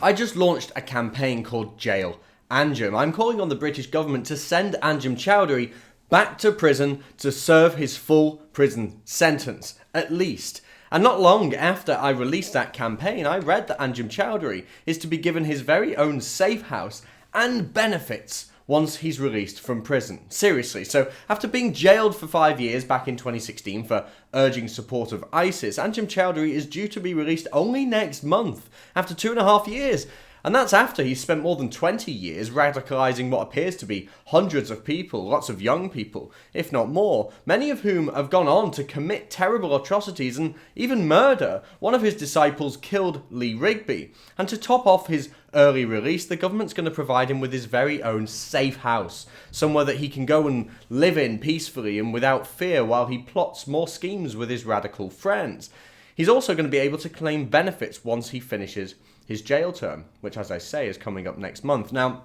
I just launched a campaign called Jail Anjem. I'm calling on the British government to send Anjem Choudary back to prison to serve his full prison sentence, at least. And not long after I released that campaign, I read that Anjem Choudary is to be given his very own safe house and benefits once he's released from prison. Seriously, so after being jailed for 5 years back in 2016 for urging support of ISIS, Anjem Choudary is due to be released only next month, after 2.5 years. And that's after he's spent more than 20 years radicalising what appears to be hundreds of people, lots of young people, if not more, many of whom have gone on to commit terrible atrocities and even murder. One of his disciples killed Lee Rigby. And to top off his early release, the government's going to provide him with his very own safe house, somewhere that he can go and live in peacefully and without fear while he plots more schemes with his radical friends. He's also going to be able to claim benefits once he finishes his jail term, which, as I say, is coming up next month. Now,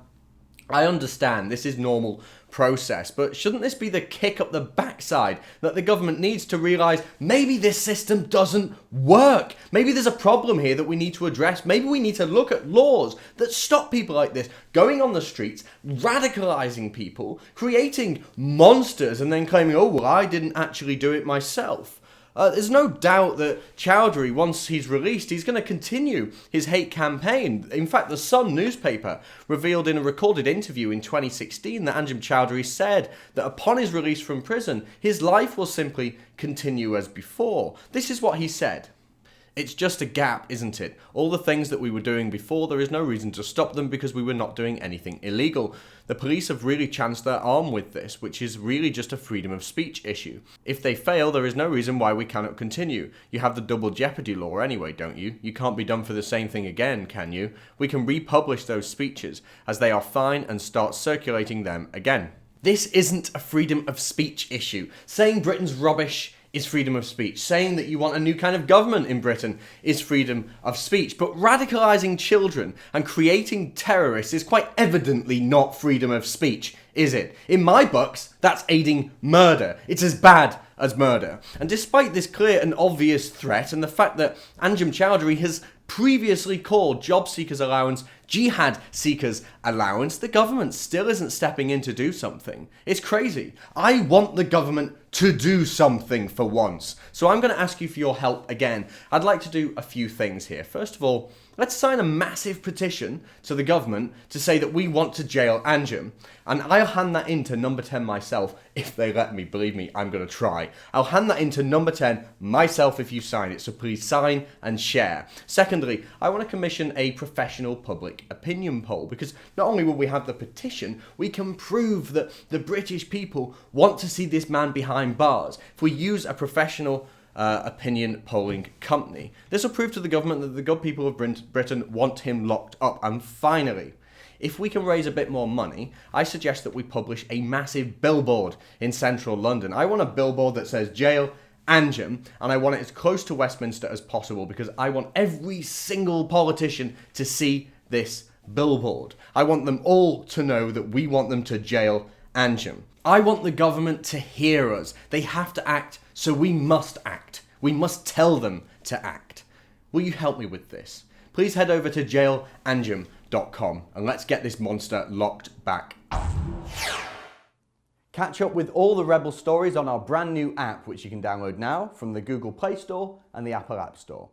I understand this is normal process, but shouldn't this be the kick up the backside that the government needs to realise maybe this system doesn't work? Maybe there's a problem here that we need to address. Maybe we need to look at laws that stop people like this going on the streets, radicalising people, creating monsters, and then claiming, oh, well, I didn't actually do it myself. There's no doubt that Choudary, once he's released, he's going to continue his hate campaign. In fact, the Sun newspaper revealed in a recorded interview in 2016 that Anjem Choudary said that upon his release from prison, his life will simply continue as before. This is what he said. It's just a gap, isn't it? All the things that we were doing before, there is no reason to stop them because we were not doing anything illegal. The police have really chanced their arm with this, which is really just a freedom of speech issue. If they fail, there is no reason why we cannot continue. You have the double jeopardy law anyway, don't you? You can't be done for the same thing again, can you? We can republish those speeches as they are fine and start circulating them again. This isn't a freedom of speech issue. Saying Britain's rubbish is freedom of speech. Saying that you want a new kind of government in Britain is freedom of speech. But radicalising children and creating terrorists is quite evidently not freedom of speech, is it? In my books, that's aiding murder. It's as bad as murder. And despite this clear and obvious threat and the fact that Anjem Choudary has previously called job seekers allowance jihad seekers allowance, the government still isn't stepping in to do something. It's crazy. I want the government to do something for once. So I'm going to ask you for your help again. I'd like to do a few things here. First of all, let's sign a massive petition to the government to say that we want to jail Anjem. And I'll hand that in to number 10 myself if they let me. Believe me, I'm going to try. I'll hand that in to number 10 myself if you sign it. So please sign and share. Secondly, I want to commission a professional public opinion poll because not only will we have the petition, we can prove that the British people want to see this man behind bars. If we use a professional opinion polling company, this will prove to the government that the good people of Britain want him locked up. And finally, if we can raise a bit more money, I suggest that we publish a massive billboard in central London. I want a billboard that says jail Anjem, and I want it as close to Westminster as possible because I want every single politician to see this billboard. I want them all to know that we want them to jail Anjem. I want the government to hear us. They have to act, so we must act. We must tell them to act. Will you help me with this? Please head over to jailanjem.com and let's get this monster locked back up. Catch up with all the Rebel stories on our brand new app, which you can download now from the Google Play Store and the Apple App Store.